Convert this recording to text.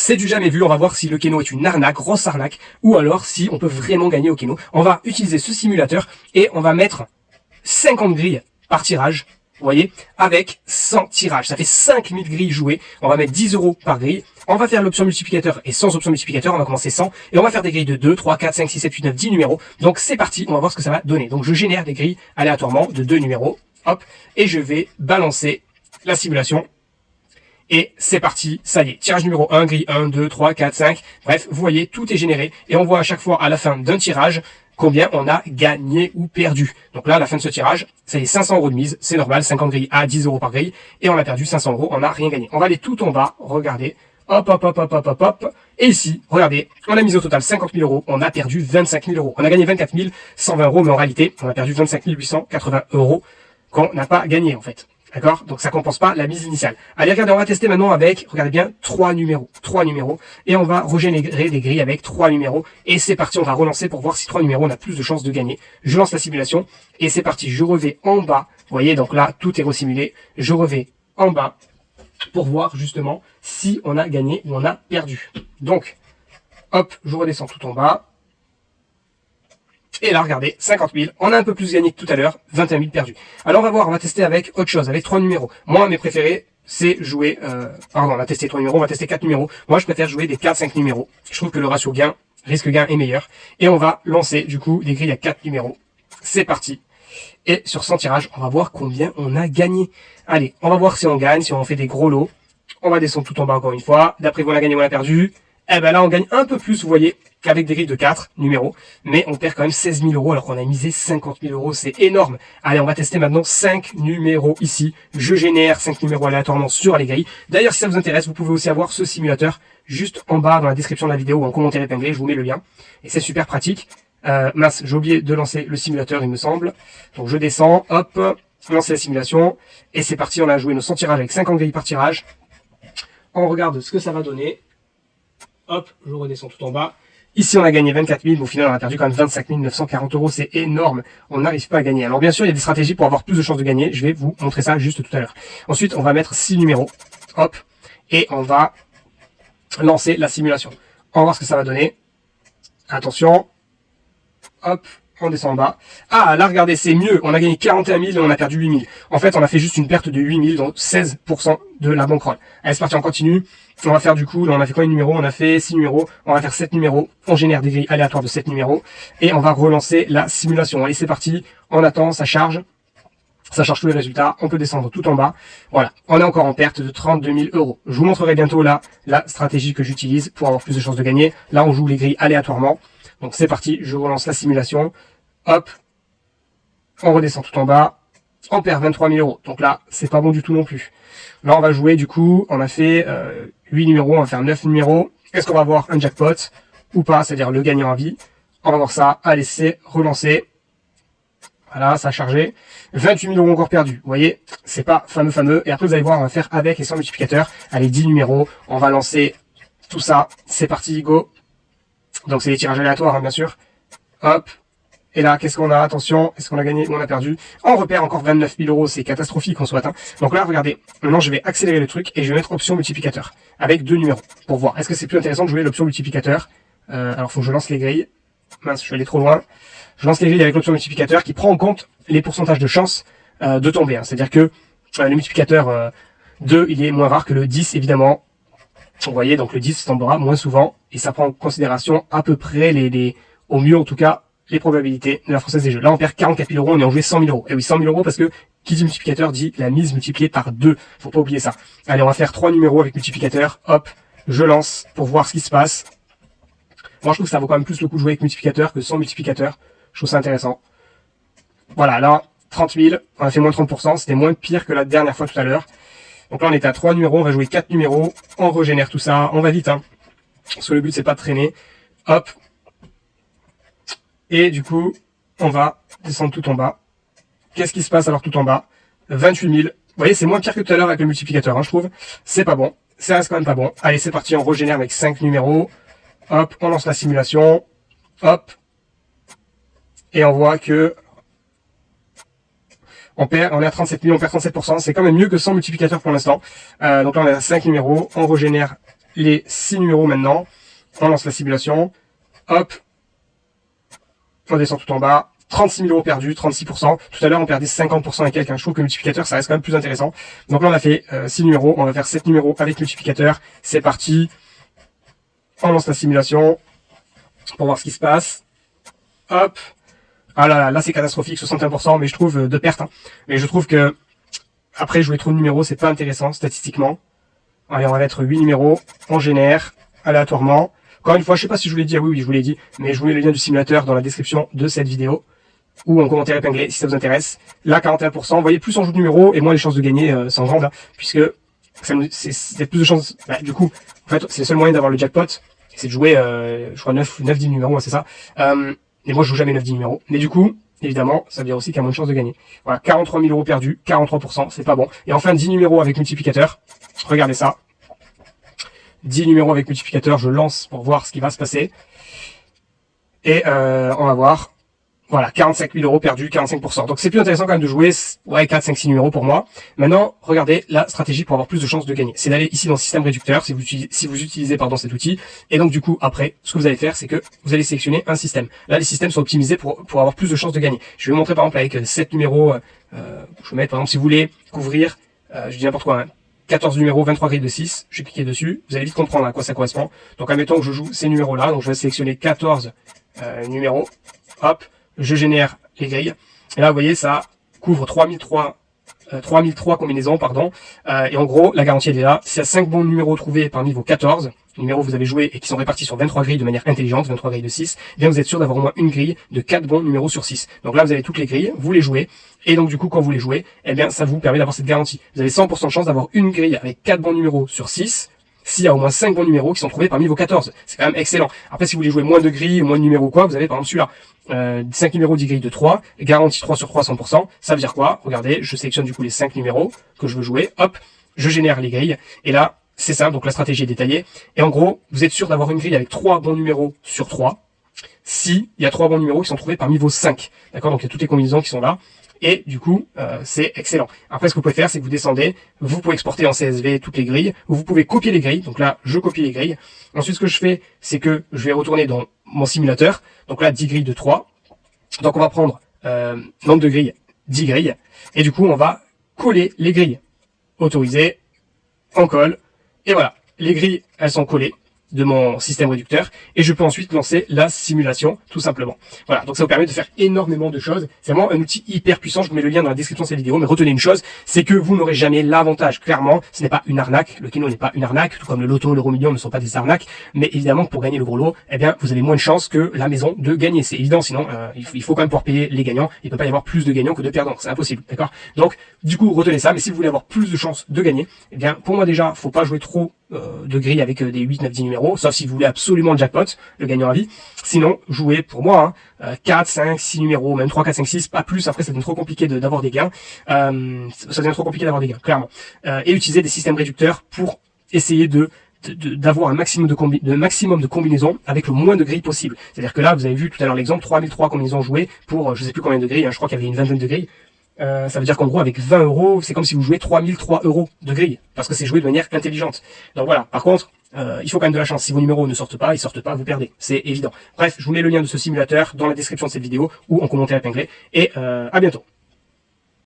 C'est du jamais vu, on va voir si le Keno est une arnaque, grosse arnaque, ou alors si on peut vraiment gagner au Keno. On va utiliser ce simulateur et on va mettre 50 grilles par tirage, vous voyez, avec 100 tirages. Ça fait 5000 grilles jouées. On va mettre 10 € par grille. On va faire l'option multiplicateur et sans option multiplicateur, on va commencer 100. Et on va faire des grilles de 2, 3, 4, 5, 6, 7, 8, 9, 10 numéros. Donc c'est parti, on va voir ce que ça va donner. Donc je génère des grilles aléatoirement de 2 numéros. Hop, et je vais balancer la simulation. Et c'est parti, ça y est, tirage numéro 1, grille 1, 2, 3, 4, 5, bref, vous voyez, tout est généré, et on voit à chaque fois, à la fin d'un tirage, combien on a gagné ou perdu. Donc là, à la fin de ce tirage, ça y est, 500 € de mise, c'est normal, 50 grilles à 10 € par grille, et on a perdu 500 €, on n'a rien gagné. On va aller tout en bas, regardez, hop, hop, hop, hop, hop, hop, hop, et ici, regardez, on a mis au total 50 000 €, on a perdu 25 000 €. On a gagné 24 120 €, mais en réalité, on a perdu 25 880 € qu'on n'a pas gagné, en fait. D'accord? Donc ça compense pas la mise initiale. Allez, regardez, on va tester maintenant avec, regardez bien, 3 numéros. 3 numéros. Et on va régénérer des grilles avec 3 numéros. Et c'est parti, on va relancer pour voir si 3 numéros, on a plus de chances de gagner. Je lance la simulation. Et c'est parti, je revais en bas. Vous voyez, donc là, tout est resimulé. Je revais en bas pour voir justement si on a gagné ou on a perdu. Donc, hop, je redescends tout en bas. Et là, regardez, 50 000. On a un peu plus gagné que tout à l'heure, 21 000 perdus. Alors, on va voir, on va tester avec autre chose, avec 3 numéros. Moi, mes préférés, c'est jouer... pardon, on va tester 3 numéros, on va tester 4 numéros. Moi, je préfère jouer des 4-5 numéros. Je trouve que le ratio gain, risque-gain est meilleur. Et on va lancer, du coup, des grilles à 4 numéros. C'est parti. Et sur 100 tirages, on va voir combien on a gagné. Allez, on va voir si on gagne, si on fait des gros lots. On va descendre tout en bas encore une fois. D'après vous, on a gagné ou on a perdu. Eh ben là, on gagne un peu plus, vous voyez, qu'avec des grilles de 4 numéros. Mais on perd quand même 16 000 € alors qu'on a misé 50 000 €. C'est énorme. Allez, on va tester maintenant 5 numéros ici. Je génère 5 numéros aléatoirement sur les grilles. D'ailleurs, si ça vous intéresse, vous pouvez aussi avoir ce simulateur juste en bas dans la description de la vidéo ou en commentaire épinglé. Je vous mets le lien. Et c'est super pratique. Mince, j'ai oublié de lancer le simulateur, il me semble. Donc je descends, hop, lancer la simulation. Et c'est parti, on a joué nos 100 tirages avec 50 grilles par tirage. On regarde ce que ça va donner. Hop, je redescends tout en bas. Ici, on a gagné 24 000, mais au final, on a perdu quand même 25 940 €. C'est énorme. On n'arrive pas à gagner. Alors, bien sûr, il y a des stratégies pour avoir plus de chances de gagner. Je vais vous montrer ça juste tout à l'heure. Ensuite, on va mettre 6 numéros. Hop. Et on va lancer la simulation. On va voir ce que ça va donner. Attention. Hop. On descend en bas. Ah, là, regardez, c'est mieux. On a gagné 41 000 et on a perdu 8 000. En fait, on a fait juste une perte de 8 000, donc 16% de la bankroll. Allez, c'est parti, on continue. On va faire du coup, là, on a fait combien de numéros? On a fait 6 numéros. On va faire 7 numéros. On génère des grilles aléatoires de 7 numéros. Et on va relancer la simulation. Allez, c'est parti. On attend, ça charge. Ça charge tous les résultats. On peut descendre tout en bas. Voilà. On est encore en perte de 32 000 €. Je vous montrerai bientôt là la stratégie que j'utilise pour avoir plus de chances de gagner. Là, on joue les grilles aléatoirement. Donc, c'est parti. Je relance la simulation. Hop, on redescend tout en bas, on perd 23 000 €. Donc là, c'est pas bon du tout non plus. Là, on va jouer du coup, on a fait 8 numéros, on va faire 9 numéros. Est-ce qu'on va avoir un jackpot ou pas, c'est-à-dire le gagnant à vie? On va voir ça. Allez, c'est relancé. Voilà, ça a chargé. 28 000 € encore perdus. Vous voyez, c'est pas fameux. Et après, vous allez voir, on va faire avec et sans multiplicateur. Allez, 10 numéros. On va lancer tout ça. C'est parti, go. Donc, c'est des tirages aléatoires, hein, bien sûr. Hop. Et là, qu'est-ce qu'on a? Attention, est-ce qu'on a gagné ou on a perdu? On repère encore 29 000 €, c'est catastrophique en soit. Hein. Donc là, regardez, maintenant je vais accélérer le truc et je vais mettre option multiplicateur avec 2 numéros pour voir. Est-ce que c'est plus intéressant de jouer l'option multiplicateur? Alors, faut que je lance les grilles. Mince, je suis allé trop loin. Je lance les grilles avec l'option multiplicateur qui prend en compte les pourcentages de chance de tomber. Hein. C'est-à-dire que le multiplicateur 2, il est moins rare que le 10, évidemment. Vous voyez, donc le 10 tombera moins souvent et ça prend en considération à peu près au mieux en tout cas, les probabilités de la Française des Jeux. Là, on perd 44 000 €, on est en joué 100 000 €. Et oui, 100 000 € parce que qui dit multiplicateur dit la mise multipliée par 2. Faut pas oublier ça. Allez, on va faire 3 numéros avec multiplicateur. Hop, je lance pour voir ce qui se passe. Moi, je trouve que ça vaut quand même plus le coup de jouer avec multiplicateur que sans multiplicateur. Je trouve ça intéressant. Voilà, là, 30 000. On a fait moins 30%. C'était moins pire que la dernière fois tout à l'heure. Donc là, on était à 3 numéros. On va jouer 4 numéros. On régénère tout ça. On va vite, hein. Parce que le but, c'est pas de traîner. Hop. Et du coup, on va descendre tout en bas. Qu'est-ce qui se passe alors tout en bas? 28 000. Vous voyez, c'est moins pire que tout à l'heure avec le multiplicateur, hein, je trouve. C'est pas bon. Ça reste quand même pas bon. Allez, c'est parti, on régénère avec 5 numéros. Hop, on lance la simulation. Hop. Et on voit que on est à 37 000, on perd 37%. C'est quand même mieux que sans multiplicateur pour l'instant. Donc là, on est à 5 numéros. On régénère les 6 numéros maintenant. On lance la simulation. Hop. On descend tout en bas. 36 000 euros perdus, 36%. Tout à l'heure, on perdait 50% et quelques. Je trouve que le multiplicateur, ça reste quand même plus intéressant. Donc là, on a fait 6 numéros. On va faire 7 numéros avec multiplicateur. C'est parti. On lance la simulation pour voir ce qui se passe. Hop. Ah là, c'est catastrophique, 61%, mais je trouve de perte. Hein. Mais je trouve que après jouer trop de numéros, c'est pas intéressant statistiquement. Allez, on va mettre 8 numéros. On génère aléatoirement. Encore une fois, je sais pas si je vous l'ai dit, oui, je vous l'ai dit, mais je vous mets le lien du simulateur dans la description de cette vidéo ou en commentaire épinglé si ça vous intéresse. Là, 41%. Vous voyez, plus on joue de numéros et moins les chances de gagner s'engendrent, hein, puisque c'est plus de chances. Bah, du coup, en fait, c'est le seul moyen d'avoir le jackpot, c'est de jouer, je crois 9-10 numéros, c'est ça. Et moi, je joue jamais 9-10 numéros. Mais du coup, évidemment, ça veut dire aussi qu'il y a moins de chances de gagner. Voilà, 43 000 euros perdus, 43%, c'est pas bon. Et enfin, 10 numéros avec multiplicateur. Regardez ça. 10 numéros avec multiplicateur, je lance pour voir ce qui va se passer. Et on va voir. Voilà, 45 000 euros perdus, 45%. Donc c'est plus intéressant quand même de jouer 4, 5, 6 numéros pour moi. Maintenant, regardez la stratégie pour avoir plus de chances de gagner. C'est d'aller ici dans le système réducteur si vous utilisez cet outil. Et donc du coup, après, ce que vous allez faire, c'est que vous allez sélectionner un système. Là, les systèmes sont optimisés pour avoir plus de chances de gagner. Je vais vous montrer par exemple avec 7 numéros. Je vais mettre par exemple si vous voulez couvrir, je dis n'importe quoi, hein, 14 numéros, 23 grilles de 6. Je vais cliquer dessus. Vous allez vite comprendre à quoi ça correspond. Donc admettons que je joue ces numéros-là. Donc je vais sélectionner 14 numéros. Hop. Je génère les grilles. Et là, vous voyez, ça couvre 3003 combinaisons, pardon. Et en gros, la garantie, elle est là. S'il y a 5 bons numéros trouvés parmi vos 14 numéros que vous avez joués et qui sont répartis sur 23 grilles de manière intelligente, 23 grilles de 6, eh bien, vous êtes sûr d'avoir au moins une grille de 4 bons numéros sur 6. Donc là, vous avez toutes les grilles, vous les jouez. Et donc, du coup, quand vous les jouez, eh bien, ça vous permet d'avoir cette garantie. Vous avez 100% de chance d'avoir une grille avec 4 bons numéros sur 6. S'il y a au moins 5 bons numéros qui sont trouvés parmi vos 14. C'est quand même excellent. Après, si vous voulez jouer moins de grilles, moins de numéros quoi, vous avez par exemple celui-là. 5 numéros 10 grilles de 3, garantie 3 sur 3, 100%. Ça veut dire quoi? Regardez, je sélectionne du coup les 5 numéros que je veux jouer. Hop, je génère les grilles. Et là, c'est simple, donc la stratégie est détaillée. Et en gros, vous êtes sûr d'avoir une grille avec 3 bons numéros sur 3. Si il y a 3 bons numéros qui sont trouvés parmi vos 5. D'accord? Donc il y a toutes les combinaisons qui sont là. Et du coup, c'est excellent. Après, ce que vous pouvez faire, c'est que vous descendez, vous pouvez exporter en CSV toutes les grilles, ou vous pouvez copier les grilles. Donc là, je copie les grilles. Ensuite, ce que je fais, c'est que je vais retourner dans mon simulateur. Donc là, 10 grilles de 3. Donc on va prendre nombre de grilles, 10 grilles. Et du coup, on va coller les grilles. Autoriser, on colle. Et voilà, les grilles, elles sont collées de mon système réducteur et je peux ensuite lancer la simulation tout simplement. Voilà, donc ça vous permet de faire énormément de choses. C'est vraiment un outil hyper puissant. Je vous mets le lien dans la description de cette vidéo, mais retenez une chose, c'est que vous n'aurez jamais l'avantage. Clairement, ce n'est pas une arnaque. Le Keno n'est pas une arnaque, tout comme le loto, l'euro million ne sont pas des arnaques. Mais évidemment, pour gagner le gros lot, eh bien, vous avez moins de chances que la maison de gagner. C'est évident, sinon il faut quand même pouvoir payer les gagnants. Il ne peut pas y avoir plus de gagnants que de perdants. C'est impossible, d'accord? Donc, du coup, retenez ça. Mais si vous voulez avoir plus de chances de gagner, eh bien, pour moi déjà, faut pas jouer trop de grille avec des 8, 9, 10 numéros, sauf si vous voulez absolument le jackpot, le gagnant à vie. Sinon, jouez pour moi 4, 5, 6 numéros, même 3, 4, 5, 6, pas plus. Après, ça devient trop compliqué d'avoir des gains. Ça devient trop compliqué d'avoir des gains, clairement. Et utiliser des systèmes réducteurs pour essayer d'avoir un maximum de combinaisons avec le moins de grilles possible. C'est-à-dire que là, vous avez vu tout à l'heure l'exemple, 3003 combinaisons jouées pour je sais plus combien de grilles, hein, je crois qu'il y avait une vingtaine de grilles. Ça veut dire qu'en gros, avec 20 euros, c'est comme si vous jouez 3003 euros de grille, parce que c'est joué de manière intelligente. Donc voilà, par contre, il faut quand même de la chance. Si vos numéros ne sortent pas, vous perdez. C'est évident. Bref, je vous mets le lien de ce simulateur dans la description de cette vidéo ou en commentaire épinglé. Et à bientôt.